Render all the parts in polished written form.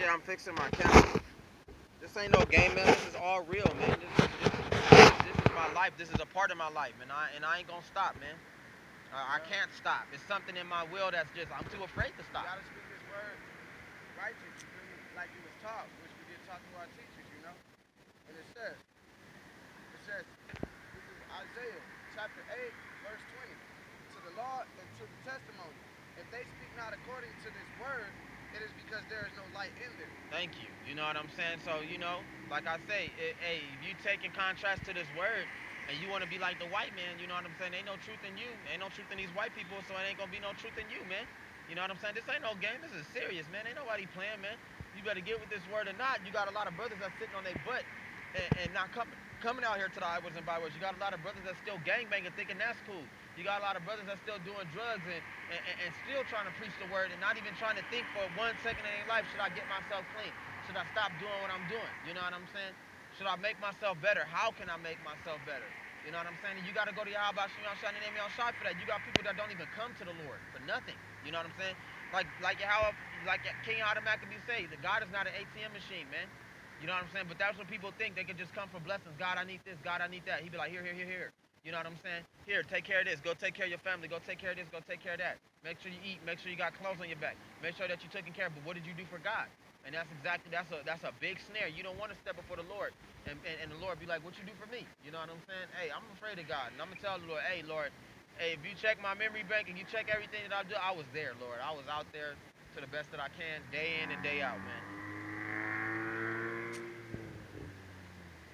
Okay, I'm fixing my camera. This ain't no game, man. This is all real, man. This is my life. This is a part of my life, and I ain't gonna stop, man. I can't stop. It's something in my will that's just I'm too afraid to stop. You gotta speak this word righteous, you feel me? Like you was taught, which we did talk to our teachers, you know? And it says, this is Isaiah chapter 8, verse 20. To the law and to the testimony. If they speak not according to this word, it is because there is no light in them. Thank you. You know what I'm saying? So, like I say, hey, if you take in contrast to this word and you want to be like the white man, you know what I'm saying? Ain't no truth in you. Ain't no truth in these white people, so it ain't going to be no truth in you, man. You know what I'm saying? This ain't no game. This is serious, man. Ain't nobody playing, man. You better get with this word or not. You got a lot of brothers that's sitting on their butt and not coming out here to the highways and byways. You got a lot of brothers that's still gangbanging, thinking that's cool. You got a lot of brothers that's still doing drugs and still trying to preach the word and not even trying to think for 1 second in their life, should I get myself clean? Should I stop doing what I'm doing? You know what I'm saying? Should I make myself better? How can I make myself better? You know what I'm saying? And you got to go to Yahweh Shem Yahshua and name Yahshua for that. You got people that don't even come to the Lord for nothing. You know what I'm saying? Like King Automatically say, the God is not an ATM machine, man. You know what I'm saying? But that's what people think. They can just come for blessings. God, I need this. God, I need that. He'd be like, here. You know what I'm saying? Here, take care of this. Go take care of your family. Go take care of this. Go take care of that. Make sure you eat. Make sure you got clothes on your back. Make sure that you're taking care of. But what did you do for God? And that's a big snare. You don't want to step before the Lord and the Lord be like, what you do for me? You know what I'm saying? Hey, I'm afraid of God. And I'm going to tell the Lord, hey, Lord, hey, if you check my memory bank and you check everything that I do, I was there, Lord. I was out there to the best that I can, day in and day out, man.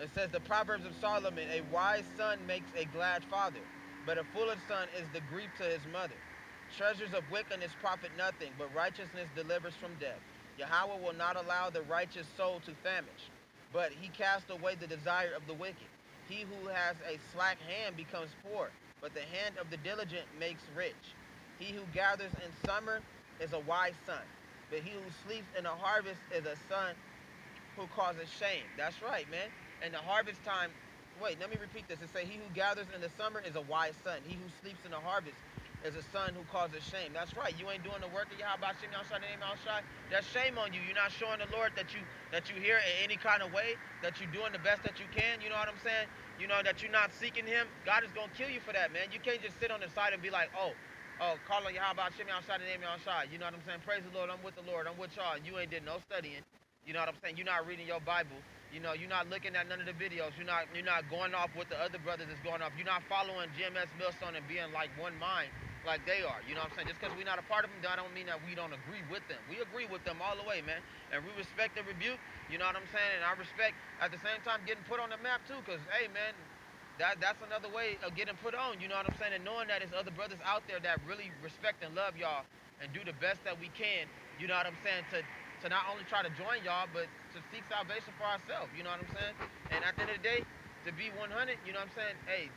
It says the Proverbs of Solomon, a wise son makes a glad father, but a foolish son is the grief to his mother. Treasures of wickedness profit nothing, but righteousness delivers from death. Yahweh will not allow the righteous soul to famish, but he casts away the desire of the wicked. He who has a slack hand becomes poor, but the hand of the diligent makes rich. He who gathers in summer is a wise son, but he who sleeps in the harvest is a son who causes shame. That's right, man. And the harvest time, wait, let me repeat this. It say, he who gathers in the summer is a wise son. He who sleeps in the harvest is a son who causes shame. That's right. You ain't doing the work of Yahweh Shem Yahshua the name Yahshua. That's shame on you. You're not showing the Lord that you hear in any kind of way, that you're doing the best that you can. You know what I'm saying? You know that you're not seeking him. God is gonna kill you for that, man. You can't just sit on the side and be like, oh, call on Yahweh Shem Yahshua the name Yahshua. You know what I'm saying? Praise the Lord. I'm with the Lord. I'm with y'all. And you ain't did no studying. You know what I'm saying? You're not reading your Bible. You know, you're not looking at none of the videos. You're not going off with the other brothers that's going off. You're not following GMS Millstone and being like one mind like they are. You know what I'm saying? Just because we're not a part of them, that don't mean that we don't agree with them. We agree with them all the way, man. And we respect the rebuke. You know what I'm saying? And I respect, at the same time, getting put on the map, too. Because, hey, man, that's another way of getting put on. You know what I'm saying? And knowing that there's other brothers out there that really respect and love y'all and do the best that we can, you know what I'm saying, to not only try to join y'all, but to seek salvation for ourselves, you know what I'm saying? And at the end of the day, to be 100, you know what I'm saying? Hey,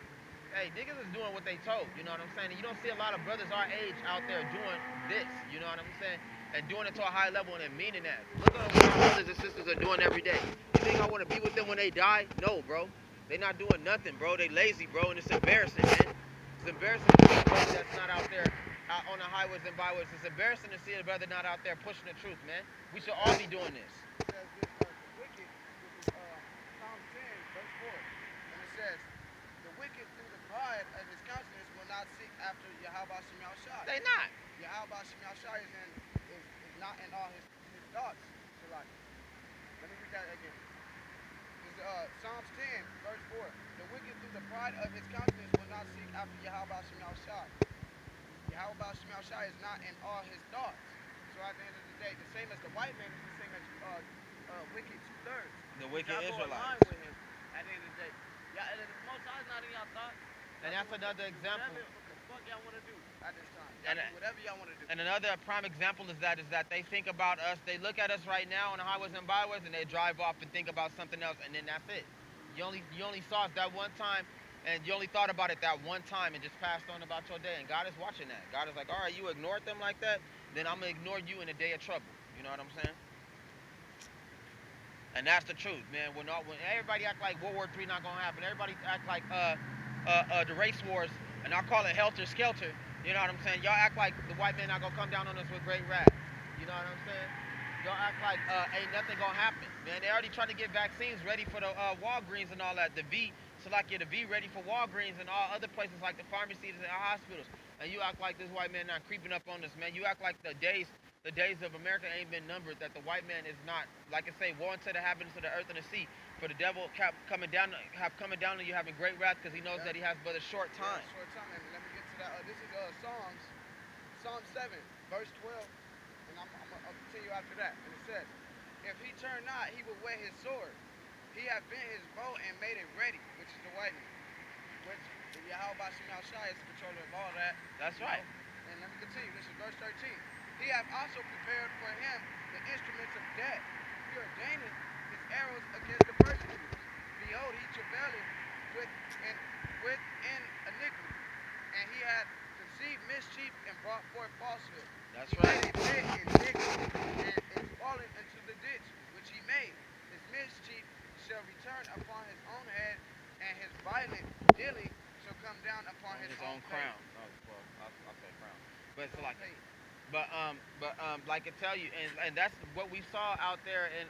niggas is doing what they told, you know what I'm saying? And you don't see a lot of brothers our age out there doing this, you know what I'm saying? And doing it to a high level and meaning that. Look at what our brothers and sisters are doing every day. You think I want to be with them when they die? No, bro. They not doing nothing, bro. They lazy, bro, and it's embarrassing, man. It's embarrassing to see a brother that's not out there on the highways and byways. It's embarrassing to see a brother not out there pushing the truth, man. We should all be doing this. It says this, the wicked, this is Psalms 10, verse 4. And it says, the wicked through the pride of his countenance will not seek after Yahweh Shem Yahshua. They not. Yahweh Shem Yahshua is not in all his thoughts. So like, let me read that again. This is Psalms 10, verse 4. The wicked through the pride of his countenance will not seek after Yahweh Shem Yahshua. Yahweh Shem Yahshua is not in all his thoughts. So at the end of the day, the same as the white man is the same as wicked 2/3. The wicked Israelites. With him at the end of the day. Yeah, and the Most High is not in y'all thoughts. And that's another example. What the fuck y'all want to do at this time? And do whatever y'all want to do. And another prime example is that they think about us. They look at us right now on the highways and byways, and they drive off and think about something else, and then that's it. You only saw us that one time, and you only thought about it that one time, and just passed on about your day. And God is watching that. God is like, all right, you ignored them like that, then I'm gonna ignore you in a day of trouble. You know what I'm saying? And that's the truth, man. When everybody act like World War III not gonna happen, everybody act like the race wars, and I call it helter skelter. You know what I'm saying? Y'all act like the white man not gonna come down on us with great wrath. You know what I'm saying? Don't act like ain't nothing gonna happen, man. They already trying to get vaccines ready for the Walgreens and all that. The V, so like the V ready for Walgreens and all other places like the pharmacies and hospitals. And you act like this white man not creeping up on us, man. You act like the days of America ain't been numbered. That the white man is not, like I say, war into the heavens, to the earth and the sea. For the devil coming down on you, having great wrath, because he knows Yeah. that he has but a short Yeah, time. short time. And let me get to that. This is Psalm 7, verse 12. And I'll continue after that. And it says, if he turn not, he will whet his sword. He hath bent his bow and made it ready, which is the white man. Which the Yahweh Shemel Shai is the controller of all that. That's You right. know. And let me continue. This is verse 13. He hath also prepared for him the instruments of death. He ordaineth his arrows against the persecutors. Behold, he travaileth with in, within iniquity, and he hath conceived mischief and brought forth falsehood. That's He made right. a bed in iniquity, and is fallen into the ditch which he made. His mischief shall return upon his own head, and his violent dealing shall come down upon On his his own own pay. crown. Oh, well, I'll say crown. But His it's own like, pay. like I tell you, and that's what we saw out there in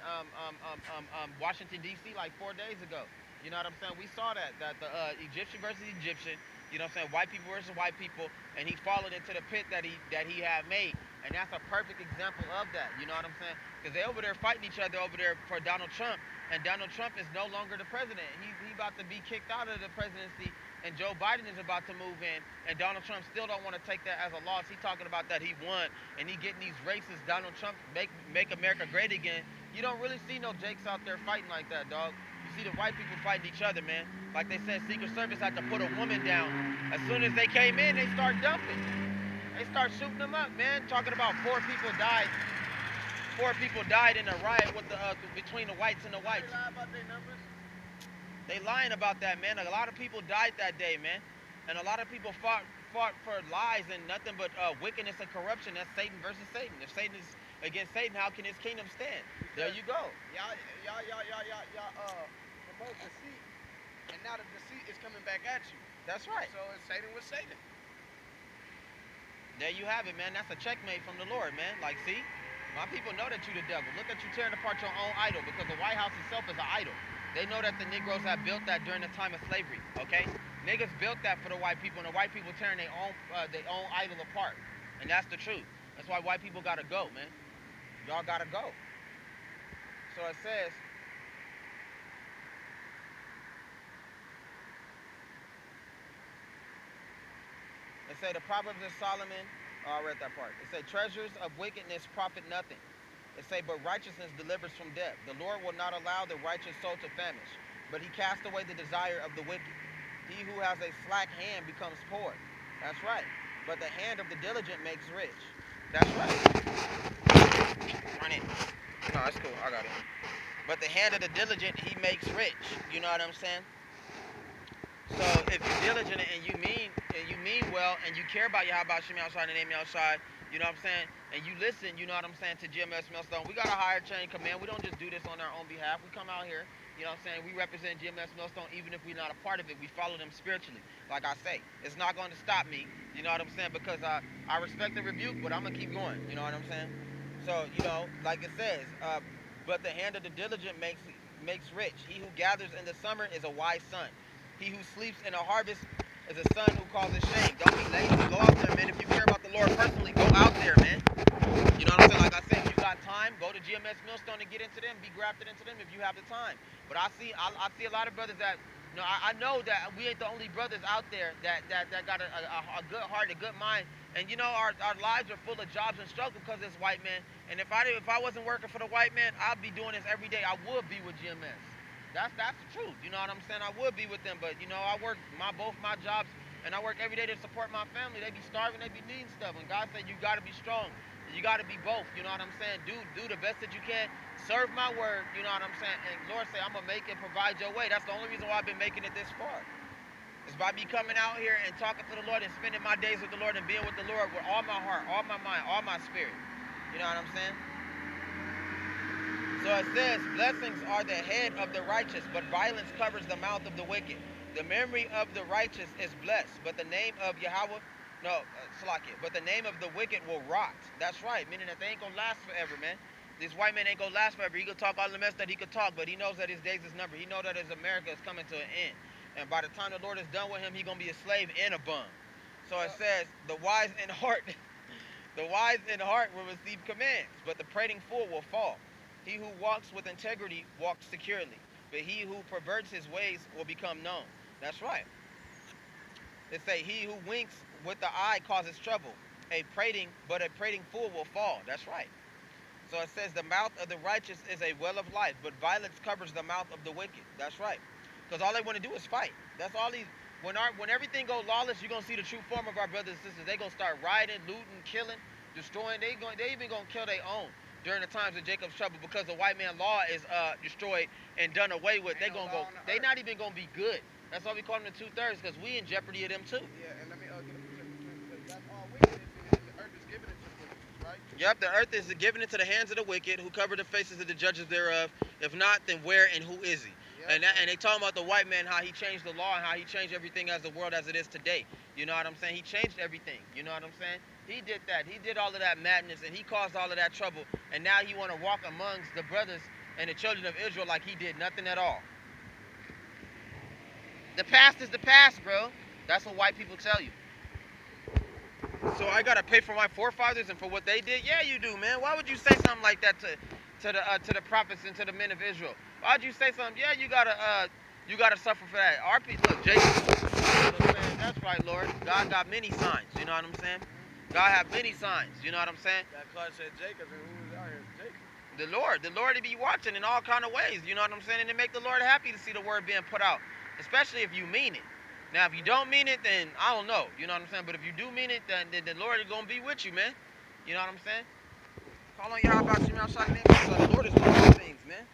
Washington D.C. like 4 days ago. You know what I'm saying? We saw that the Egyptian versus Egyptian. You know what I'm saying? White people versus white people, and he followed into the pit that he had made, and that's a perfect example of that. You know what I'm saying? Because they over there fighting each other over there for Donald Trump, and Donald Trump is no longer the president. He about to be kicked out of the presidency, and Joe Biden is about to move in, and Donald Trump still don't want to take that as a loss. He talking about that he won, and he getting these racist Donald Trump make America great again. You don't really see no Jakes out there fighting like that, dog. You see the white people fighting each other, man. Like they said, Secret Service had to put a woman down. As soon as they came in, they start dumping. They start shooting them up, man. Talking about four people died. Four people died in a riot with the between the whites and the Don't they whites. lie about their numbers? They lying about that, man. A lot of people died that day, man, and a lot of people fought for lies and nothing but wickedness and corruption. That's Satan versus Satan. If Satan is against Satan, how can his kingdom stand? There Because you go. y'all promote deceit, and now the deceit is coming back at you. That's right. So it's Satan with Satan. There you have it, man. That's a checkmate from the Lord, man. Like, see, my people know that you the devil. Look at you tearing apart your own idol, because the White House itself is an idol. They know that the Negroes have built that during the time of slavery. Okay, niggas built that for the white people, and the white people tearing their own idol apart, and that's the truth. That's why white people gotta go, man. Y'all gotta go. So it say the Proverbs of Solomon. Oh, I read that part. It say treasures of wickedness profit nothing. It say, but righteousness delivers from death. The Lord will not allow the righteous soul to famish, but he casts away the desire of the wicked. He who has a slack hand becomes poor. That's right. But the hand of the diligent makes rich. That's right. Run it. No, that's cool. I got it. But the hand of the diligent, he makes rich. You know what I'm saying? So if you're diligent and you mean well, and you care about Yahweh Shem outside and name outside, you know what I'm saying, and you listen, you know what I'm saying, to GMS Millstone. We got a higher chain command. We don't just do this on our own behalf. We come out here, you know what I'm saying. We represent GMS Millstone, even if we're not a part of it. We follow them spiritually. Like I say, it's not going to stop me. You know what I'm saying, because I respect the rebuke, but I'm gonna keep going. You know what I'm saying. So like it says, but the hand of the diligent makes rich. He who gathers in the summer is a wise son. He who sleeps in a harvest is a son who causes shame. Don't be lazy. Go out there, man. If you care about the Lord personally, go out there, man. You know what I'm saying? Like I said, if you got time, go to GMS Millstone and get into them. Be grafted into them if you have the time. But I see a lot of brothers that, I know that we ain't the only brothers out there that got a good heart, a good mind. And our lives are full of jobs and struggle because of this white man. And if I wasn't working for the white man, I'd be doing this every day. I would be with GMS. That's the truth. You know what I'm saying? I would be with them, but I work both my jobs, and I work every day to support my family. They be starving, they be needing stuff, and God said you got to be strong. You got to be both. You know what I'm saying? Do the best that you can. Serve my word. You know what I'm saying? And Lord say I'm gonna make and provide your way. That's the only reason why I've been making it this far. It's by me coming out here and talking to the Lord and spending my days with the Lord and being with the Lord with all my heart, all my mind, all my spirit. You know what I'm saying? So it says, blessings are the head of the righteous, but violence covers the mouth of the wicked. The memory of the righteous is blessed, but the name of Yahweh, no, Salakia, but the name of the wicked will rot. That's right, meaning that they ain't gonna last forever, man. This white man ain't gonna last forever. He could talk all the mess that he could talk, but he knows that his days is numbered. He knows that his America is coming to an end. And by the time the Lord is done with him, he gonna be a slave and a bum. So it says, the wise in heart, the wise in heart will receive commands, but the prating fool will fall. He who walks with integrity walks securely, but he who perverts his ways will become known. That's right. It say, he who winks with the eye causes trouble. But a prating fool will fall. That's right. So it says the mouth of the righteous is a well of life, but violence covers the mouth of the wicked. That's right. Because all they want to do is fight. That's all these. When everything goes lawless, you're gonna see the true form of our brothers and sisters. They gonna start rioting, looting, killing, destroying. They even gonna kill their own during the times of Jacob's trouble because the white man law is destroyed and done away with. They gonna go. They not even gonna be good. That's why we call them the 2/3 because we in jeopardy of them too. Yeah, and let me get a precept because that's all wickedness, and the earth is given it to the wicked, right? Yep, the earth is given into the hands of the wicked, who cover the faces of the judges thereof. If not, then where and who is he? Yep. And they talking about the white man, how he changed the law and how he changed everything as the world as it is today. You know what I'm saying? He changed everything. You know what I'm saying? He did that. He did all of that madness and he caused all of that trouble. And now he want to walk amongst the brothers and the children of Israel like he did nothing at all. The past is the past, bro. That's what white people tell you. So I gotta pay for my forefathers and for what they did? Yeah, you do, man. Why would you say something like that to the prophets and to the men of Israel? Why'd you say something? Yeah, you gotta suffer for that. Our people, look, Jacob. You know what I'm saying? That's right, Lord. God got many signs. You know what I'm saying? God have many signs. You know what I'm saying? That class said Jacob, and who was out here? Jacob. The Lord to be watching in all kind of ways. You know what I'm saying? And it make the Lord happy to see the word being put out, especially if you mean it. Now, if you don't mean it, then I don't know. You know what I'm saying? But if you do mean it, then the Lord is gonna be with you, man. You know what I'm saying? Call on Yahweh about you, outside the name of the Lord is doing all things, man.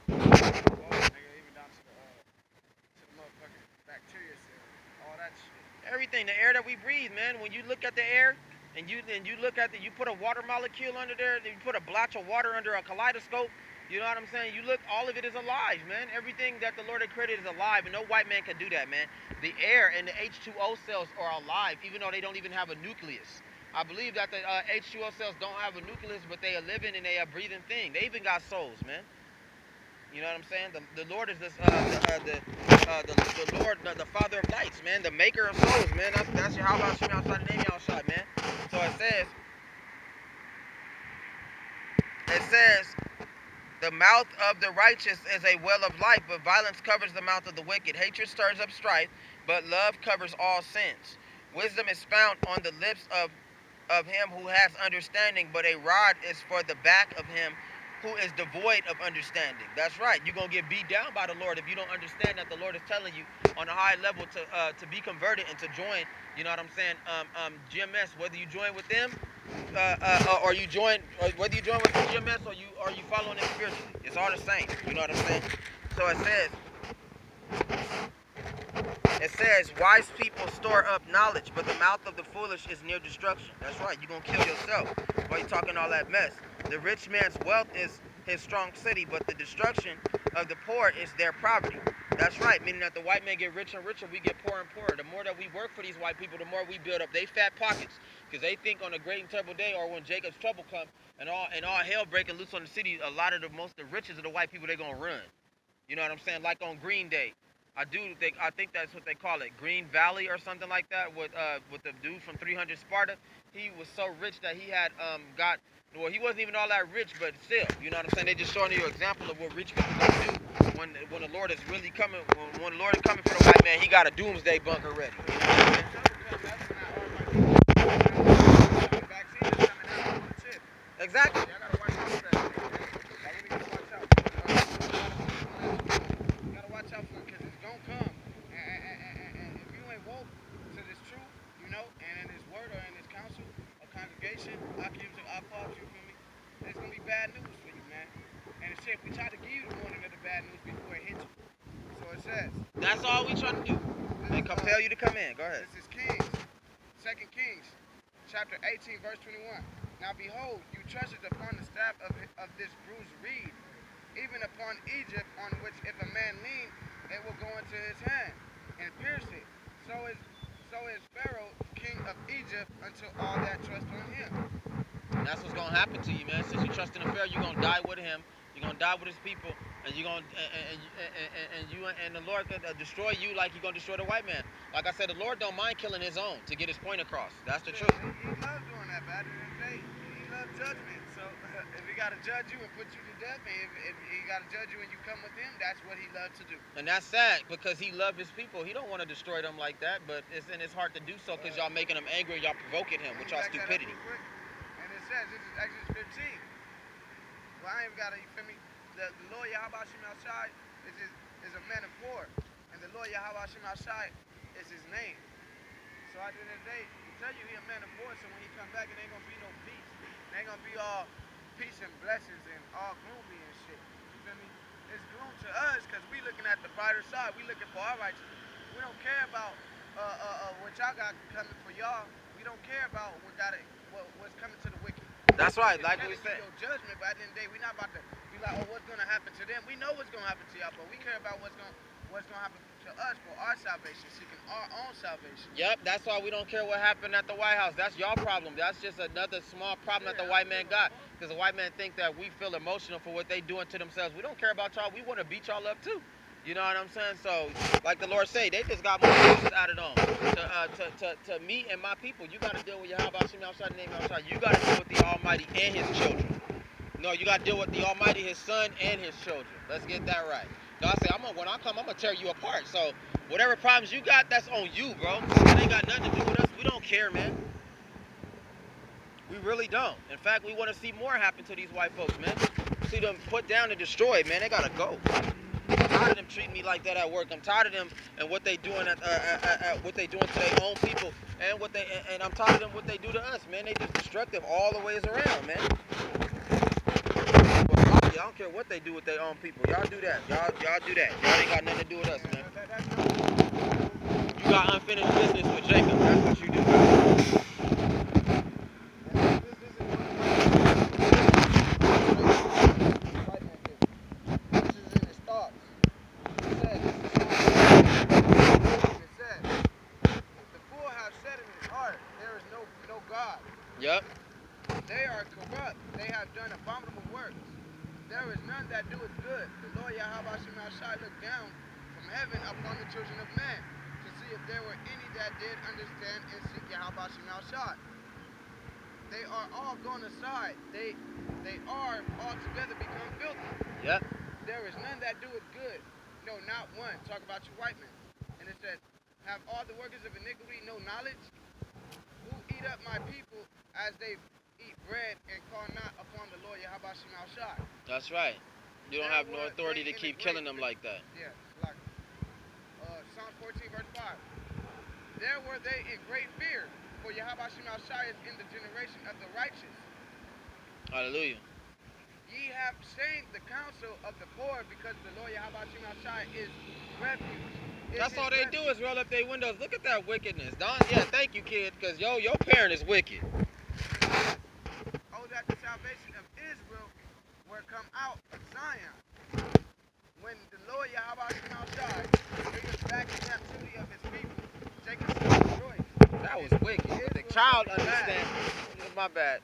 Well, nigga, even down to the motherfucking bacteria cell, all that shit. Everything, the air that we breathe, man. When you look at the air and you look at you put a water molecule under there, you put a blotch of water under a kaleidoscope. You know what I'm saying? You look, all of it is alive, man. Everything that the Lord had created is alive, and no white man can do that, man. The air and the H2O cells are alive, even though they don't even have a nucleus. I believe that the H2O cells don't have a nucleus, but they are living and they are breathing thing. They even got souls, man. You know what I'm saying? The Lord is this, the Lord, the Father of lights, man. The Maker of souls, man. That's your how about you outside the name y'all shot, man. So it says, the mouth of the righteous is a well of life, but violence covers the mouth of the wicked. Hatred stirs up strife, but love covers all sins. Wisdom is found on the lips of him who has understanding, but a rod is for the back of him who is devoid of understanding. That's right. You're going to get beat down by the Lord if you don't understand that the Lord is telling you on a high level to be converted and to join, you know what I'm saying, GMS, whether you join with them or you join, or whether you join with the GMS or you following them spiritually. It's all the same. You know what I'm saying? So it says, wise people store up knowledge, but the mouth of the foolish is near destruction. That's right. You're going to kill yourself while you're talking all that mess. The rich man's wealth is his strong city, but the destruction of the poor is their poverty. That's right, meaning that the white men get richer and richer, we get poorer and poorer. The more that we work for these white people, the more we build up they fat pockets, because they think on a great and terrible day, or when Jacob's trouble comes and all hell breaking loose on the city, a lot of the richest of the white people, they're going to run. You know what I'm saying? Like on Green Day. I think that's what they call it, Green Valley or something like that. With the dude from 300 Sparta, he was so rich that he had he wasn't even all that rich, but still, you know what I'm saying. They just showing you an example of what rich people gonna do when the Lord is really coming. When the Lord is coming for the white man, he got a doomsday bunker ready. You know what I'm saying? Exactly. Watch out for it because it's gonna come. And if you ain't woke to this truth, you know, and in this word or in this council or congregation, I pause you feel me? It's gonna be bad news for you, man. And it's shit, we try to give you the warning of the bad news before it hits you. So it says. That's all we trying to do. And compel you to come in. Go ahead. This is Kings, 2 Kings, chapter 18, verse 21. Now behold, you treasured upon the staff of this bruised reed, even upon Egypt, on which if a man lean, it will go into his hand and pierce it. So is Pharaoh, king of Egypt, until all that trust on him. that's what's gonna happen to you, man. Since you trust in the Pharaoh, you're gonna die with him. You're gonna die with his people, and you're gonna and the Lord could destroy you like you're gonna destroy the white man. Like I said, the Lord don't mind killing his own to get his point across. That's the Yeah, truth. he loves doing that, but at the end of the day, he loves judgment. So if he got to judge you and put you to death, and if he got to judge you and you come with him, that's what he loves to do. And that's sad because he loved his people. He don't want to destroy them like that, but it's in his heart to do so because y'all making him angry and y'all provoking him Let with me y'all back that up stupidity. real quick. And it says, this is Exodus 15. Well, I ain't got to, you feel me? The Lord Yahweh Shem outside is a man of war. And the Lord Yahweh Shem outside is his name. So at the end of the day, he tell you he a man of war, so when he come back, it ain't gonna be no peace. It ain't gonna be all peace and blessings and all gloomy and shit. You feel me? It's gloom to us because we looking at the brighter side. We looking for our righteousness. We don't care about what y'all got coming for y'all. We don't care about what's coming to the wicked. That's We right, can like tell we you said. your judgment, but at the end of the day, we not about to be like, oh, what's gonna happen to them? We know what's gonna happen to y'all, but we care about what's gonna happen to us for our salvation, seeking our own salvation. Yep, that's why we don't care what happened at the White House. That's y'all problem. That's just another small problem that the white man got. Because the white man think that we feel emotional for what they doing to themselves. We don't care about y'all. We want to beat y'all up too. You know what I'm saying? So, like the Lord say, they just got more forces added on to me and my people. You got to deal with Yahweh Shem outside the name outside. You got to deal with the Almighty and His children. No, you got to deal with the Almighty, His Son, and His children. Let's get that right. God say, when I come, I'm gonna tear you apart. So whatever problems you got, that's on you, bro. It ain't got nothing to do with us. We don't care, man. We really don't. In fact, we want to see more happen to these white folks, man. See them put down and destroyed, man. They gotta go. I'm tired of them treating me like that at work. I'm tired of them and what they doing what they doing to their own people, and I'm tired of them what they do to us, man. They just destructive all the ways around, man. I don't care what they do with their own people. Y'all do that. Y'all do that. Y'all ain't got nothing to do with us, man. You got unfinished business with Jacob. That's what you do. This is in his thoughts. It says, the fool hath said in his heart, there is no God. Yep. They are corrupt. They have done abominable works. There is none that doeth good. The Lord Yahweh Shem Shai looked down from heaven upon the children of man to see if there were any that did understand and seek Yahweh Shem Shai. They are all gone aside. They are altogether become filthy. Yep. There is none that doeth good. No, not one. Talk about you white men. And it says, have all the workers of iniquity no knowledge? Who eat up my people as they eat bread and call not upon the Lord Yahweh Shem Shai. That's right. You don't have no authority to keep killing them like that. Yeah, like Psalm 14 verse 5. There were they in great fear, for Yahweh Shem Shai is in the generation of the righteous. Hallelujah. Ye have shamed the counsel of the poor, because the Lord Yahweh Shem Shai is refuge. That's all they do is roll up their windows. Look at that wickedness. Don, yeah, thank you, kid, because your parent is wicked. Oh, that the salvation of Israel were come out of Zion. When the Lord Yahweh Shem Shai brings back the captivity of his people, Jacob shall rejoice. That was wicked. But the child understands. My bad.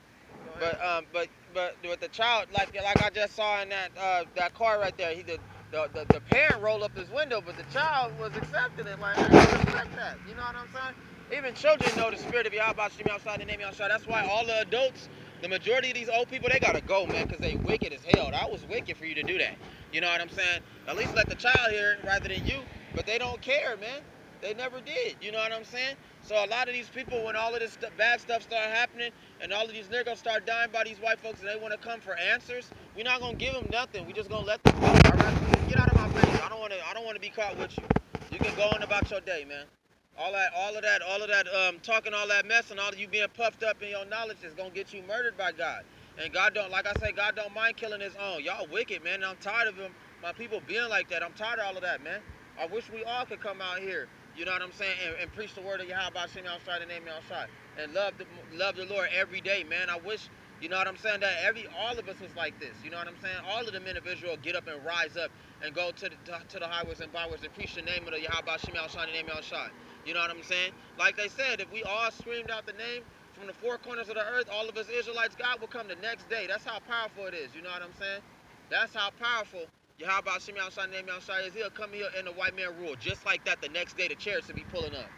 But with the child, like I just saw in that car right there, the parent rolled up his window, but the child was accepting it. Like, I respect that. You know what I'm saying? Even children know the spirit of Yahweh Shem outside the name outside. That's why all the adults, the majority of these old people, they gotta go, man, because they wicked as hell. That was wicked for you to do that. You know what I'm saying? At least let the child hear it rather than you. But they don't care, man. They never did. You know what I'm saying? So a lot of these people, when all of this bad stuff start happening, and all of these niggas start dying by these white folks, and they want to come for answers, we're not gonna give them nothing. We just gonna let them go. All right? Get out of my face. I don't want to be caught with you. You can go on about your day, man. All of that, talking all that mess and all of you being puffed up in your knowledge is gonna get you murdered by God. And God don't, like I say, God don't mind killing His own. Y'all wicked, man. And I'm tired of my people being like that. I'm tired of all of that, man. I wish we all could come out here, you know what I'm saying, and preach the word of Yahweh Shem outside the name outside, and love the Lord every day, man. I wish, you know what I'm saying, that all of us was like this. You know what I'm saying? All of the men of Israel get up and rise up and go to the highways and byways and preach the name of the Yahweh Shem outside the name outside. You know what I'm saying? Like they said, if we all screamed out the name from the four corners of the earth, all of us Israelites, God will come the next day. That's how powerful it is. You know what I'm saying? That's how powerful Yahweh Shem Yahshua name Yahshua is. He'll come here and the white man rule. Just like that, the next day the chariots will be pulling up.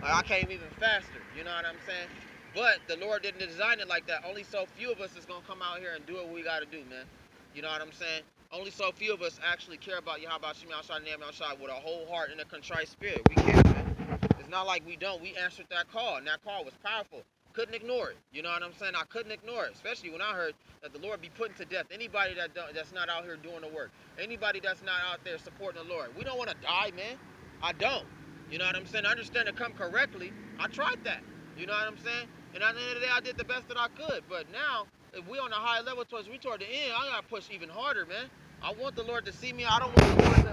Like, I came even faster. You know what I'm saying? But the Lord didn't design it like that. Only so few of us is going to come out here and do what we got to do, man. You know what I'm saying? Only so few of us actually care about Yahweh Shem Yahshua name Yahshua with a whole heart and a contrite spirit. We care, man. It's not like we don't. We answered that call, and that call was powerful. Couldn't ignore it. You know what I'm saying? I couldn't ignore it, especially when I heard that the Lord be putting to death anybody that's not out here doing the work. Anybody that's not out there supporting the Lord. We don't want to die, man. I don't. You know what I'm saying? I understand to come correctly. I tried that. You know what I'm saying? And at the end of the day, I did the best that I could. But now, if we on a high level toward the end, I gotta push even harder, man. I want the Lord to see me. I don't want the Lord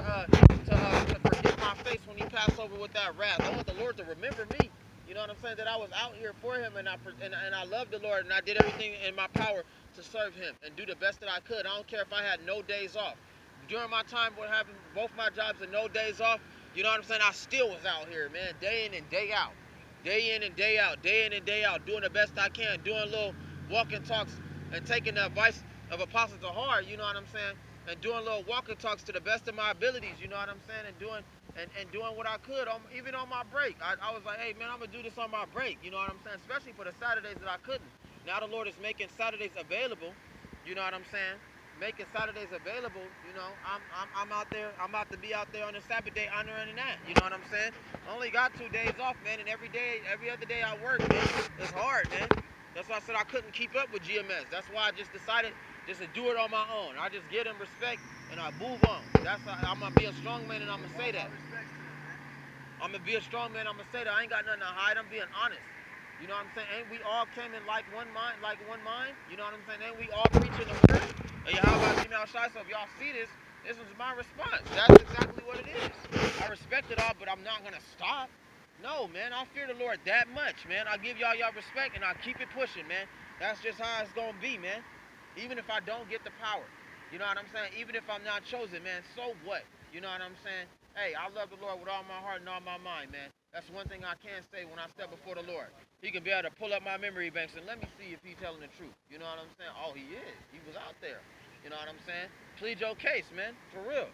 to forget my face when He passed over with that wrath. I want the Lord to remember me. You know what I'm saying? That I was out here for Him, and I loved the Lord, and I did everything in my power to serve Him and do the best that I could. I don't care if I had no days off. During my time with having both my jobs and no days off, you know what I'm saying? I still was out here, man, day in and day out. Day in and day out, day in and day out, doing the best I can, doing little walking talks and taking the advice of apostles to heart, you know what I'm saying? And doing little walking talks to the best of my abilities, you know what I'm saying? And doing what I could, even on my break. I was like, hey, man, I'm going to do this on my break, you know what I'm saying? Especially for the Saturdays that I couldn't. Now the Lord is making Saturdays available, you know what I'm saying? Making Saturdays available, you know, I'm out there. I'm about to be out there on the Sabbath day honoring that. You know what I'm saying? I only got 2 days off, man, and every other day I work, man. It's hard, man. That's why I said I couldn't keep up with GMS. That's why I just decided just to do it on my own. I just give them respect and I move on. That's how I'm gonna be a strong man and I'm gonna say that. I'm gonna be a strong man. I'm gonna say that I ain't got nothing to hide. I'm being honest. You know what I'm saying? Ain't we all came in like one mind, You know what I'm saying? Ain't we all preaching the word? And Yahweh Shem Yahshua, so if y'all see this, this is my response. That's exactly what it is. I respect it all, but I'm not gonna stop. No, man, I fear the Lord that much, man. I give y'all respect and I keep it pushing, man. That's just how it's gonna be, man. Even if I don't get the power. You know what I'm saying? Even if I'm not chosen, man, so what? You know what I'm saying? Hey, I love the Lord with all my heart and all my mind, man. That's one thing I can say when I step before the Lord. He can be able to pull up my memory banks and let me see if he's telling the truth. You know what I'm saying? Oh, he is. He was out there. You know what I'm saying? Plead your case, man. For real.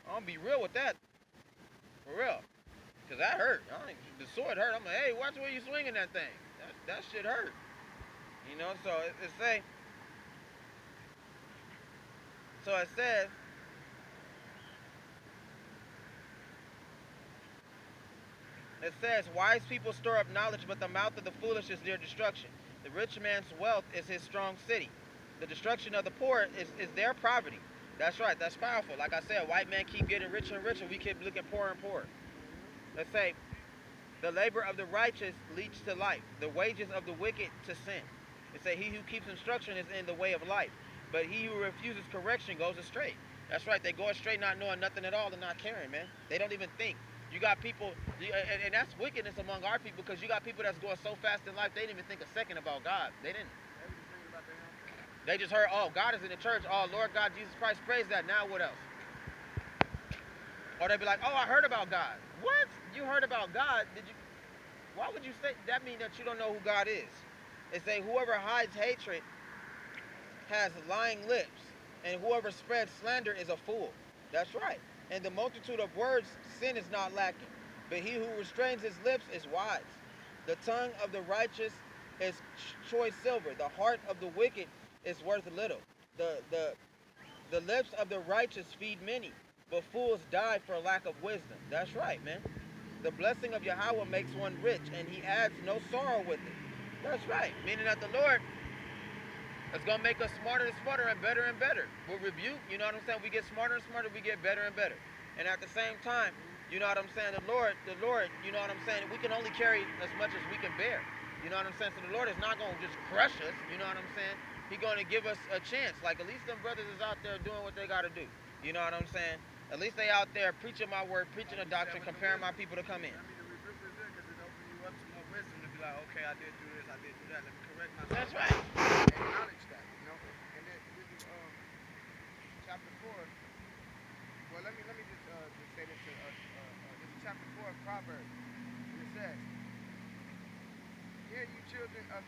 I'm going to be real with that. For real. Because that hurt. The sword hurt. I'm like, hey, watch where you swinging that thing. That shit hurt. You know, so it says, wise people store up knowledge, but the mouth of the foolish is their destruction. The rich man's wealth is his strong city. The destruction of the poor is their poverty. That's right. That's powerful. Like I said, white men keep getting richer and richer. We keep looking poorer and poorer. Let's say, the labor of the righteous leads to life. The wages of the wicked to sin. It say, he who keeps instruction is in the way of life, but he who refuses correction goes astray. That's right. They go astray not knowing nothing at all and not caring, man. They don't even think. You got people, and that's wickedness among our people, because you got people that's going so fast in life, they didn't even think a second about God. They didn't. They just heard, oh, God is in the church. Oh, Lord God, Jesus Christ, praise that. Now what else? Or they'd be like, oh, I heard about God. What? You heard about God? Did you? Why would you say that? Mean that you don't know who God is? It say whoever hides hatred has lying lips, and whoever spreads slander is a fool. That's right. And the multitude of words, sin is not lacking. But he who restrains his lips is wise. The tongue of the righteous is choice silver. The heart of the wicked is worth little. The lips of the righteous feed many, but fools die for lack of wisdom. That's right, man. The blessing of Yahweh makes one rich, and he adds no sorrow with it. That's right. Meaning that the Lord is going to make us smarter and smarter and better. With rebuke, you know what I'm saying? We get smarter and smarter, we get better and better. And at the same time, you know what I'm saying? The Lord, you know what I'm saying? We can only carry as much as we can bear. You know what I'm saying? So the Lord is not going to just crush us. You know what I'm saying? He's going to give us a chance. Like at least them brothers is out there doing what they got to do. You know what I'm saying? At least they out there preaching my word, preaching the doctrine, comparing my people to come in. Like, okay, I did do this, I did do that. Let me correct myself. That's right. Acknowledge that, you know. And then this is chapter 4. Well, let me just say this. This is chapter 4 of Proverbs, and it says, "Hear you children of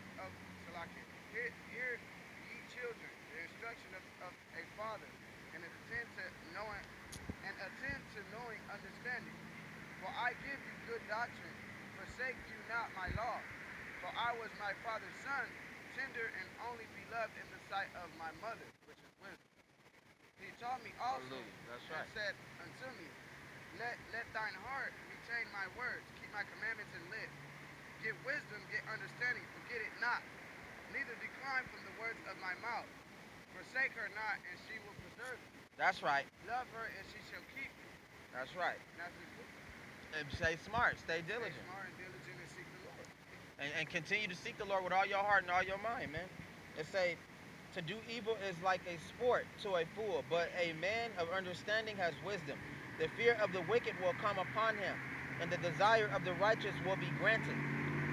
Salakia. Hear ye children, the instruction of a father, and attend to knowing understanding. For I give you good doctrine. Forsake you not my law. For I was my father's son, tender and only beloved in the sight of my mother, which is wisdom. He taught me also, Hallelujah. That's and right. said unto me, let thine heart retain my words, keep my commandments and live. Get wisdom, get understanding, forget it not. Neither decline from the words of my mouth. Forsake her not, and she will preserve you. That's right. Love her, and she shall keep you. That's right. And that's his wisdom. And stay smart. Stay Stay diligent. smart and diligent and seek the Lord. And continue to seek the Lord with all your heart and all your mind, man. It say, to do evil is like a sport to a fool, but a man of understanding has wisdom. The fear of the wicked will come upon him, and the desire of the righteous will be granted.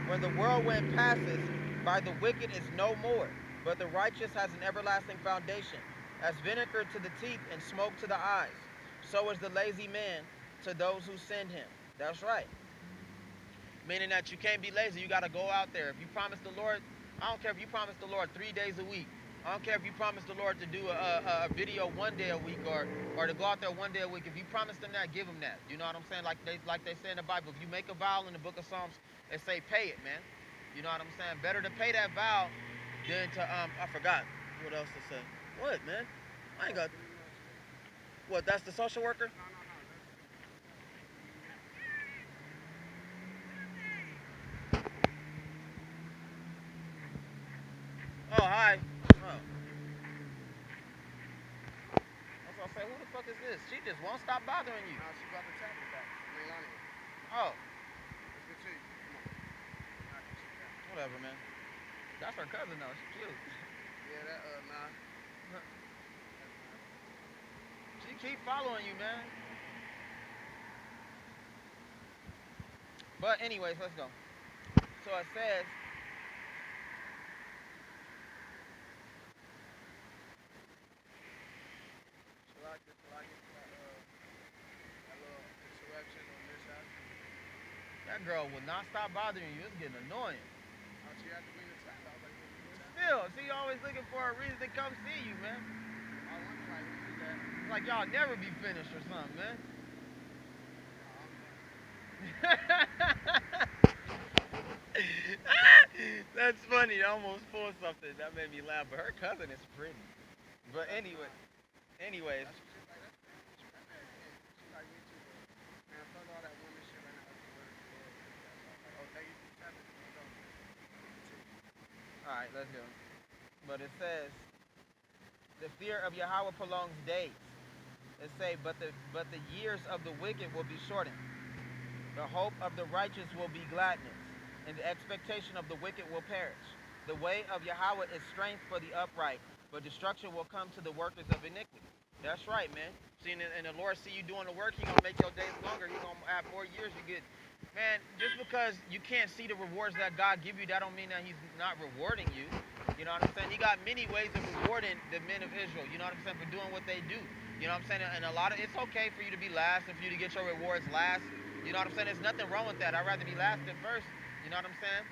When the whirlwind passes by, the wicked is no more, but the righteous has an everlasting foundation. As vinegar to the teeth and smoke to the eyes, so is the lazy man to those who send him. That's right. Meaning that you can't be lazy. You got to go out there. If you promise the Lord, I don't care if you promise the Lord 3 days a week. I don't care if you promise the Lord to do a video 1 day a week, or to go out there 1 day a week. If you promise them that, give them that. You know what I'm saying? Like they say in the Bible, if you make a vow in the book of Psalms, it say pay it, man. You know what I'm saying? Better to pay that vow than to I forgot what else to say. What, man? I ain't got. What? That's the social worker? Oh, hi. Oh. That's what I say. Who the fuck is this? She just won't stop bothering you. Now she about to tap it back. Melania. Oh, Let's get to you. Come on. Knock this shit down. whatever, man. That's her cousin, though. She cute. Yeah, that, nah. She keep following you, man. But anyways, let's go. So it says, That little interruption on this side. that girl will not stop bothering you. It's getting annoying. Oh, she had to bring the tap. I was like, what's that? Still, she always looking for a reason to come see you, man. I wonder, like, who is that? It's like y'all never be finished or something, man. That's funny. I almost pulled something. That made me laugh. But her cousin is pretty. But anyways. That's what she's like, that's pretty. She's like, man, yeah. She's like me too, but man, fuck all that woman shit right now. That's the word of the Lord. That's all. Like, oh, thank you for tapping. Let's go. All right, let's go. But it says, the fear of Yahweh prolongs days. It say, but the years of the wicked will be shortened. The hope of the righteous will be gladness, and the expectation of the wicked will perish. The way of Yahweh is strength for the upright, but destruction will come to the workers of iniquity. That's right, man. See, and the Lord see you doing the work, He gonna make your days longer. He gonna add more years. You get, man. Just because you can't see the rewards that God give you, that don't mean that He's not rewarding you. You know what I'm saying? He got many ways of rewarding the men of Israel. You know what I'm saying? For doing what they do. You know what I'm saying? And a lot of it's okay for you to be last and for you to get your rewards last. You know what I'm saying? There's nothing wrong with that. I'd rather be last than first. You know what I'm saying?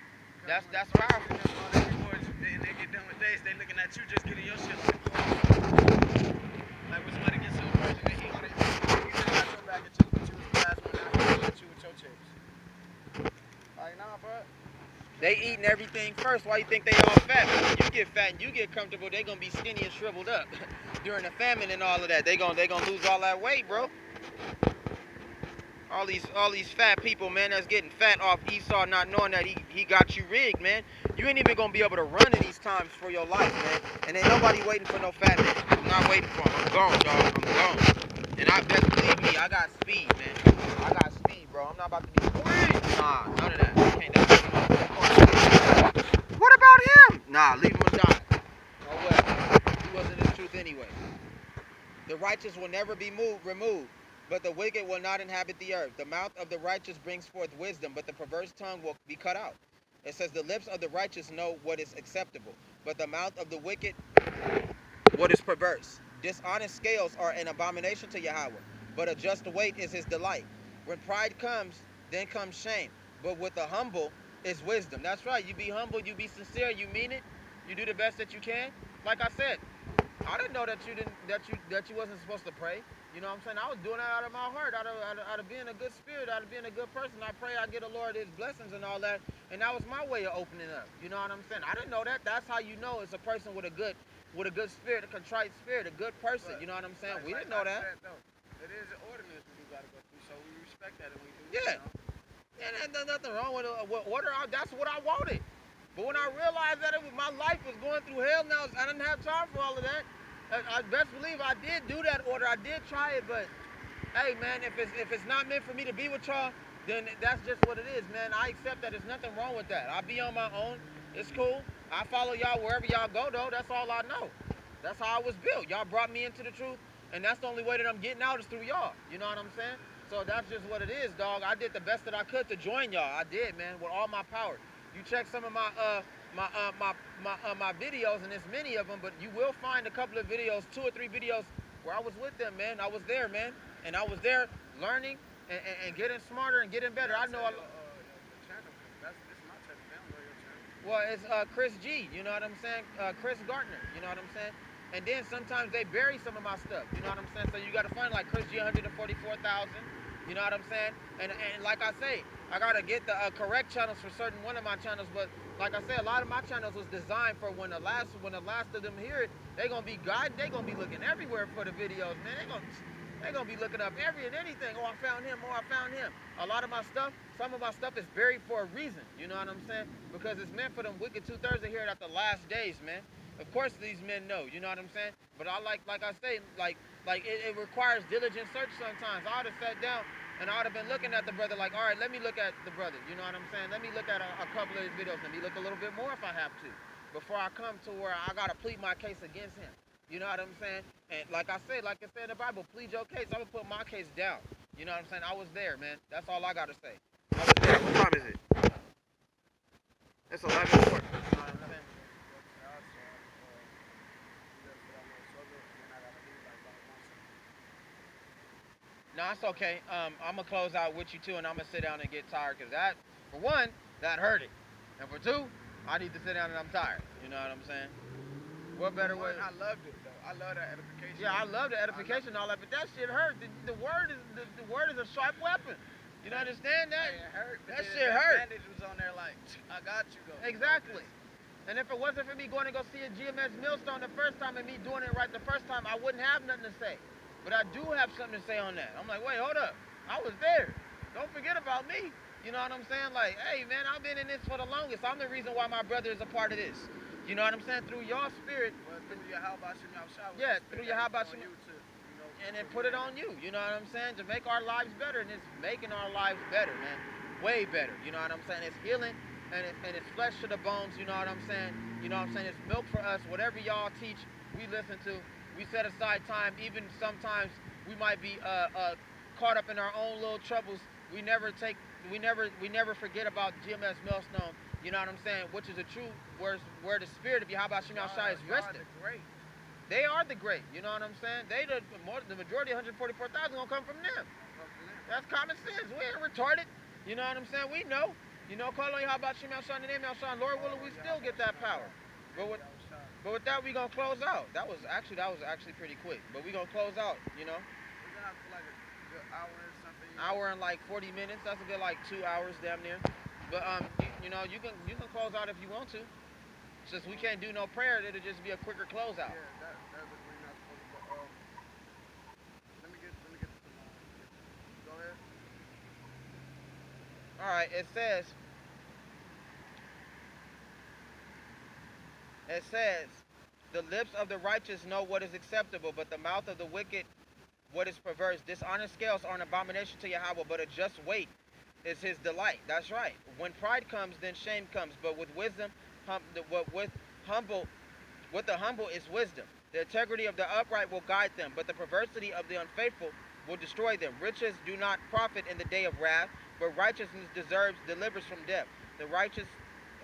That's powerful. All their rewards, and they get done with days, they looking at you just getting your shit like, when somebody gets to a version, they eat on it. You just got your bag of chips, but you was the last one out here to you with your chips. Like, nah, bro. They eating everything first. Why you think they all fat? But when you get fat and you get comfortable, they gonna be skinny and shriveled up during the famine and all of that. They gonna lose all that weight, bro. All these fat people, man, that's getting fat off Esau, not knowing that he got you rigged, man. You ain't even gonna be able to run in these times for your life, man. And ain't nobody waiting for no fat man. I'm not waiting for him. I'm gone, dog. I'm gone. And I best believe me, I got speed, man. I got speed, bro. I'm not about to be squeezed. Nah, none of that. Can't never. What about him? Nah, leave him and die. Oh well. He wasn't his truth anyway. The righteous will never be removed, but the wicked will not inhabit the earth. The mouth of the righteous brings forth wisdom, but the perverse tongue will be cut out. It says, the lips of the righteous know what is acceptable, but the mouth of the wicked, what is perverse. Dishonest scales are an abomination to Yahweh, but a just weight is His delight. When pride comes, then comes shame, but with the humble It's wisdom. That's right. You be humble. You be sincere. You mean it. You do the best that you can. Like I said, I didn't know that you didn't that you wasn't supposed to pray. You know what I'm saying? I was doing that out of my heart, out of being a good spirit, out of being a good person. I pray I get the Lord His blessings and all that, and that was my way of opening up. You know what I'm saying? I didn't know that. That's how you know it's a person with a good spirit, a contrite spirit, a good person. But You know what I'm saying? We like didn't know I that. said though, it is an ordinance we do gotta go through, so we respect that and we do, you Yeah, know. and there's nothing wrong with order. That's what I wanted. But when I realized that my life was going through hell now, I didn't have time for all of that. I best believe I did do that order. I did try it, but hey, man, if it's not meant for me to be with y'all, then that's just what it is, man. I accept that. There's nothing wrong with that. I'll be on my own. It's cool. I follow y'all wherever y'all go, though. That's all I know. That's how I was built. Y'all brought me into the truth, and that's the only way that I'm getting out is through y'all. You know what I'm saying? So that's just what it is, dog. I did the best that I could to join y'all. I did, man, with all my power. You check some of my videos, and there's many of them, but you will find a couple of videos, 2 or 3 videos where I was with them, man. I was there, man, and I was there learning and getting smarter and getting better. Yeah, I I know. tell your channel, cause this is my channel. They don't know your channel. Well, it's Chris G. You know what I'm saying? Chris Gardner. You know what I'm saying? And then sometimes they bury some of my stuff. You know what I'm saying? So you got to find like Chris G 144,000. You know what I'm saying? And like I say, I gotta get the correct channels for certain one of my channels. But like I said, a lot of my channels was designed for when the last of them hear it, they gonna be guided. They gonna be looking everywhere for the videos, man. They gonna be looking up every and anything. Oh, I found him. Oh, I found him. A lot of my stuff, some of my stuff is buried for a reason. You know what I'm saying? Because it's meant for them wicked 2/3 to hear it at the last days, man. Of course, these men know. You know what I'm saying? But I like I say, it requires diligent search sometimes. I would have sat down and I would have been looking at the brother like, all right, let me look at the brother. You know what I'm saying? Let me look at a couple of his videos. Let me look a little bit more if I have to before I come to where I gotta plead my case against him. You know what I'm saying? And like I said in the Bible, plead your case. I'm gonna put my case down. You know what I'm saying? I was there, man. That's all I gotta say. I was there. What time is it? It's 11:40. You know what I'm saying? No, it's okay. I'm gonna close out with you too, and I'm gonna sit down and get tired, cause that, for one, that hurt it, and for two, I need to sit down and I'm tired. You know what I'm saying? What better way? I loved it though. I love that edification. Yeah, I love the edification and all that, but that shit hurt. The word is a sharp weapon. You don't understand that? It hurt. That shit hurt. Bandage was on there like, I got you though. Exactly. And if it wasn't for me going to go see a GMS Millstone the first time and me doing it right the first time, I wouldn't have nothing to say. But I do have something to say on that. I'm like, wait, hold up. I was there. Don't forget about me. You know what I'm saying? Like, hey, man, I've been in this for the longest. I'm the reason why my brother is a part of this. You know what I'm saying? Through your spirit. But through your how about you outside. Yeah, through your how about you. To, and then put it on you. You know what I'm saying? To make our lives better. And it's making our lives better, man. Way better. You know what I'm saying? It's healing. And it's flesh to the bones, you know what I'm saying? You know what I'm saying? It's milk for us. Whatever y'all teach, we listen to. We set aside time. Even sometimes we might be caught up in our own little troubles. We never forget about GMS Millstone. You know what I'm saying? Which is a true where the spirit of Yahweh Shem Shai is resting. They are the great. You know what I'm saying? The majority, 144,000, gonna come from them. That's common sense. We ain't retarded. You know what I'm saying? We know. You know, call on Yahweh Shem Shai in the name of Yahweh. Lord willing, we still get that power. But with that, we gonna close out. That was actually pretty quick. But we gonna close out. You know. We're gonna have to like a good hour or something. Hour and like 40 minutes. That's a good like 2 hours, damn near. But you know, you can close out if you want to. Since we can't do no prayer, it'll just be a quicker closeout. Yeah, that's what we're not supposed to do. Let me get go ahead. All right, it says, the lips of the righteous know what is acceptable, but the mouth of the wicked what is perverse. Dishonest scales are an abomination to Yahweh, but a just weight is his delight. That's right. When pride comes, then shame comes, but with wisdom, with the humble is wisdom. The integrity of the upright will guide them, but the perversity of the unfaithful will destroy them. Riches do not profit in the day of wrath, but righteousness deserves deliverance from death. The righteous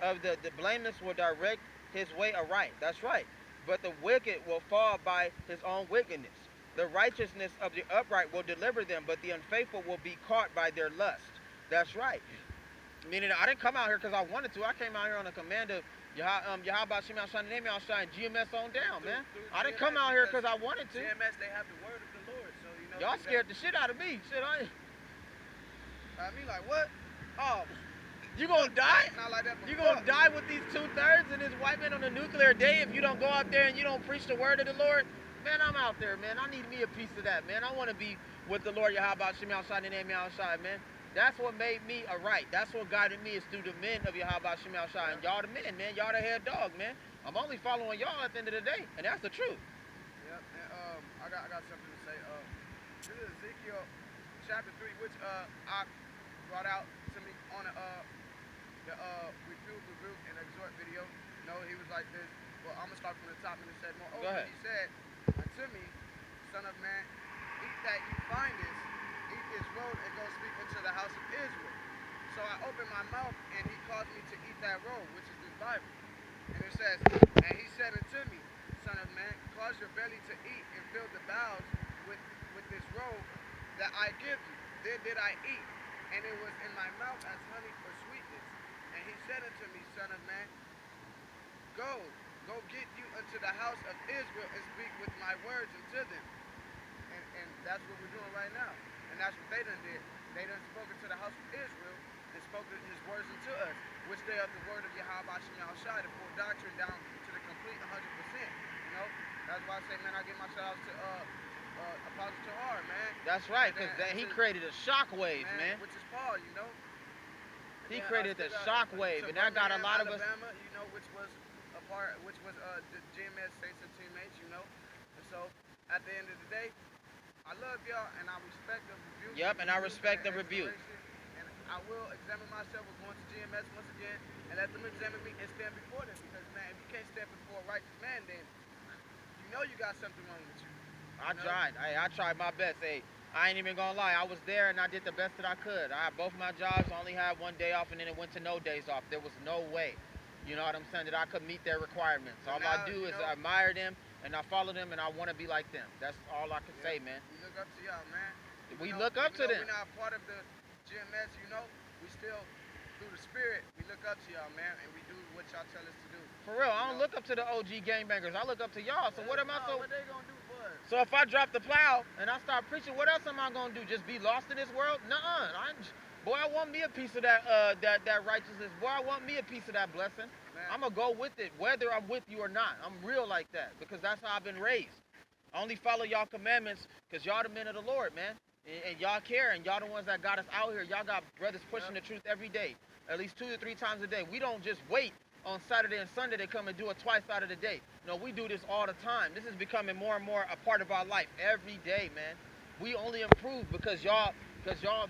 of the blameless will direct his way aright. That's right. But the wicked will fall by his own wickedness. The righteousness of the upright will deliver them, but the unfaithful will be caught by their lust. That's right. Meaning I didn't come out here because I wanted to. I came out here on a command of Yahweh Shem Shine, the name y'all shine, GMS on down, man. Through I didn't GMS come out here because because I wanted to. GMS they have the word of the Lord, so Y'all scared the shit out of me. Shit, I mean, like what? Oh, you gonna die? not like that. You gonna die with these 2/3 and this white man on the nuclear day if you don't go out there and you don't preach the word of the Lord? Man, I'm out there, man. I need me a piece of that, man. I want to be with the Lord Yahweh Shem Shine, the name y'all shine, man. That's what made me a right. That's what guided me is through the men of Yahweh Shem Shine. Y'all the men, man. Y'all the head dog, man. I'm only following y'all at the end of the day, and that's the truth. Yep. And I got something to say. This is Ezekiel chapter 3, which I brought out to me on the rebuke and exhort video. He was like this. Well, I'm gonna start from the top, and it said, moreover, he said unto me, son of man, eat that you findest, eat this road, and go speak unto the house of Israel. So I opened my mouth, and he caused me to eat that roll, which is this Bible. And it says, and he said unto me, son of man, cause your belly to eat and fill the bowels with this roll that I give you. Then did I eat, and it was in my mouth as honey for sweetness. And he said unto me, son of man, go get you unto the house of Israel and speak with my words unto them. And that's what we're doing right now. And that's what they done did. They done spoken to the house of Israel and spoken his words unto us, which they are the word of Yahweh Shem Shai, the full doctrine down to the complete 100%. That's why I say, man, I give my shout outs to Apostle Tahar, man. That's right, because he created a shockwave, man. Which is Paul, He created the shockwave, and that got a lot of us. Alabama, which was the GMS Saints and teammates, And so, at the end of the day, I love y'all, and I respect the rebuke. Yep, and I respect the rebuke. And I will examine myself with going to GMS once again, and let them examine me and stand before them. Because, man, if you can't stand before a righteous man, then you got something wrong with you. I tried my best. Hey, I ain't even gonna lie. I was there and I did the best that I could. I had both my jobs. I only had 1 day off, and then it went to no days off. There was no way, you know what I'm saying, that I could meet their requirements. All I do is I admire them and I follow them, and I want to be like them. That's all I can say, man. We look up to y'all, man. We look up to them. We're not part of the GMS, we still, through the spirit, we look up to y'all, man, and we do what y'all tell us to do. For real, I don't look up to the OG gangbangers. I look up to y'all. So what am I What they gonna do for us? So if I drop the plow and I start preaching, what else am I gonna do? Just be lost in this world? Nuh-uh. Boy, I want me a piece of that righteousness. Boy, I want me a piece of that blessing. Man. I'm gonna go with it, whether I'm with you or not. I'm real like that because that's how I've been raised. I only follow y'all commandments because y'all the men of the Lord, man. And y'all care, and y'all the ones that got us out here. Y'all got brothers pushing the truth every day, at least 2 to 3 times a day. We don't just wait on Saturday and Sunday to come and do it twice out of the day. No, we do this all the time. This is becoming more and more a part of our life every day, man. We only improve because y'all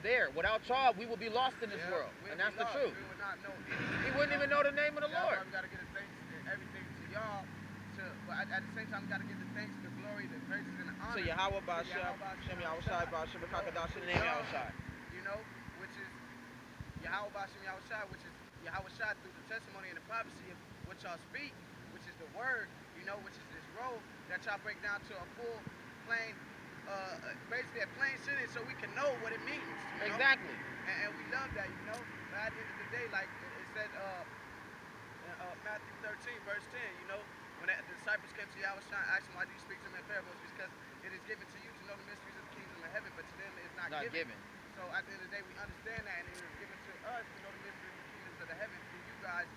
there. Without y'all, we will be lost in this world, and that's the truth. We would not know anything. He wouldn't even know the name of the Lord. We gotta give the thanks and everything to y'all. But at the same time, we gotta give the thanks, the glory, the praises, and the honor. So Yahweh Ba'Shem, Shem Yahushai, Ba'Shem Kakadash, in the name Yahushai. Which is Yahweh Ba'Shem Yahushai, which is Yahweh Shai through the testimony and the prophecy of what y'all speak, which is the word, which is this road that y'all break down to a full, plain, basically a plain sentence so we can know what it means. Exactly. And we love that, But at the end of the day, like it said in Matthew 13, verse 10, when the disciples came to Yahweh Shai, asked him, why do you speak to them in parables? Because it is given to you to know the mysteries of the kingdom of heaven, but to them it is not given. So at the end of the day, we understand that, and it is given to us to know the mysteries of the kingdoms of the heaven through you guys,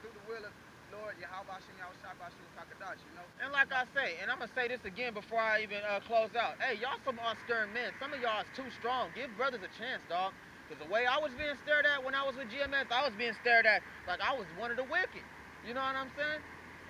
through the will of Lord Yahweh Shem Yahushai Bashim Kakadash, And like I say, and I'm gonna say this again before I even close out. Hey, y'all some unscared men. Some of y'all is too strong. Give brothers a chance, dog. Because the way I was being stared at when I was with GMS, I was being stared at like I was one of the wicked. You know what I'm saying?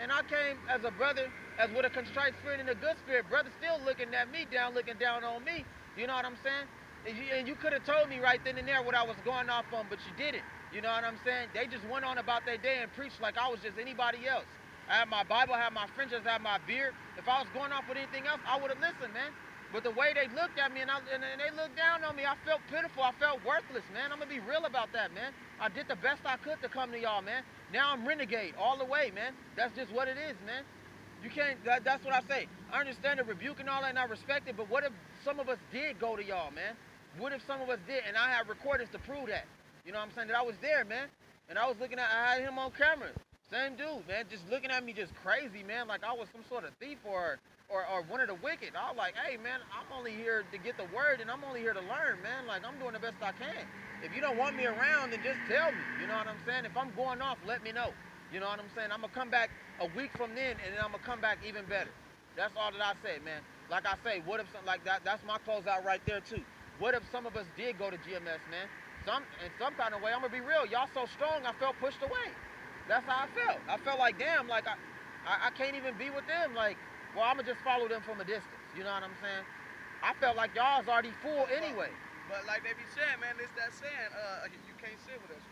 And I came as a brother, as with a contrite spirit and a good spirit. Brother still looking at me down, looking down on me. You know what I'm saying? And you could have told me right then and there what I was going off on, but you didn't. You know what I'm saying? They just went on about their day and preached like I was just anybody else. I had my Bible, I had my fringes, I had my beard. If I was going off with anything else, I would have listened, man. But the way they looked at me and they looked down on me, I felt pitiful. I felt worthless, man. I'm going to be real about that, man. I did the best I could to come to y'all, man. Now I'm renegade all the way, man. That's just what it is, man. You can't, that's what I say. I understand the rebuke and all that, and I respect it, but what if some of us did go to y'all, man? What if some of us did, and I have recordings to prove that? You know what I'm saying? That I was there, man. And I was looking at, I had him on camera. Same dude, man, just looking at me just crazy, man, like I was some sort of thief or one of the wicked. I was like, hey, man, I'm only here to get the word and I'm only here to learn, man. Like, I'm doing the best I can. If you don't want me around, then just tell me. You know what I'm saying? If I'm going off, let me know. You know what I'm saying? I'm going to come back a week from then and then I'm going to come back even better. That's all that I say, man. Like I say, what if something like that? That's my closeout right there, too. What if some of us did go to GMS, man? In some kind of way, I'm going to be real. Y'all so strong, I felt pushed away. That's how I felt. I felt like, damn, like I can't even be with them. Like, well, I'm gonna just follow them from a distance. You know what I'm saying? I felt like y'all's already full anyway. But like they be saying, man, it's that saying, you can't sit with us.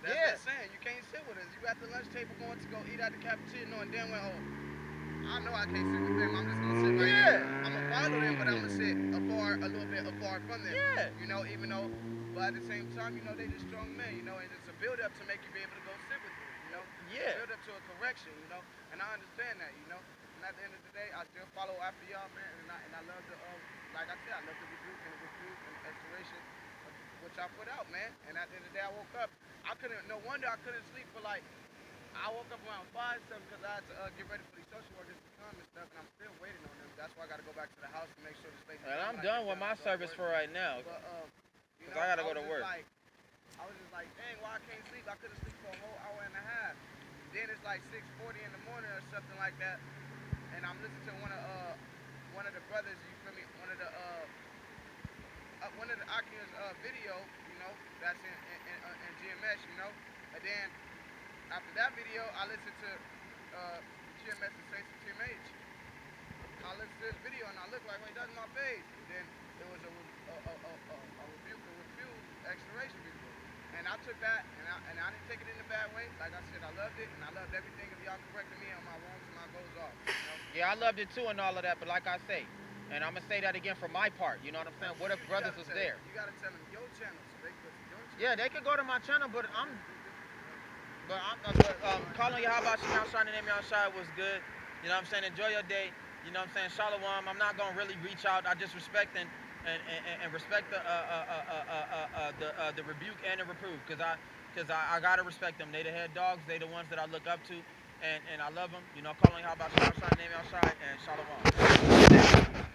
That's Yeah. that saying, you can't sit with us. You at the lunch table going to go eat at the cafeteria knowing damn well, oh, I know I can't sit with them. I'm just gonna sit right Yeah. here. I'm gonna follow them, but I'm gonna sit a little bit afar from them. Yeah. You know, even though, but at the same time, you know, they just strong men. You know, and it's a build up to make you be able to go sit with them. You know, Yeah. build up to a correction. You know, and I understand that. You know, and at the end of the day, I still follow after y'all, man. And I love the like I said, I love the rebuke and expiration which I put out, man. And at the end of the day, I woke up. I couldn't. No wonder I couldn't sleep for like. I woke up around 5, 7 because I had to get ready for these social workers to come and stuff, and I'm still waiting on them. That's why I got to go back to the house and make sure this lady. And I'm done with my service for right now. But you Cause know, I gotta go to work. I was just like, dang, why I can't sleep? I couldn't sleep for a whole hour and a half. Then it's like 6:40 in the morning or something like that, and I'm listening to one of the brothers. You feel me? One of the Akia's video. You know, that's in GMS. You know, and then. After that video, I listened to GMS and Saints and TMH. I listened to this video and I looked like, wait, that's my page. And then it was a rebuke and refuse expiration video. And I took that and I didn't take it in a bad way. Like I said, I loved it and I loved everything of y'all correcting me on my wrongs and my goals off. You know? Yeah, I loved it too and all of that. But like I say, and I'm gonna say that again for my part. You know what I'm saying? What if brothers was there? You gotta tell them your channel so they go to your channel. Yeah, they could go to my channel, but calling you how about you now, shining name y'all shy was good. You know what I'm saying? Enjoy your day. You know what I'm saying? Shalom. I'm not gonna really reach out. I just respect and respect the rebuke and the reprove, cause I gotta respect them. They the head dogs. They the ones that I look up to, and I love them. You know, calling you how about you now, shining name y'all shy and shalom.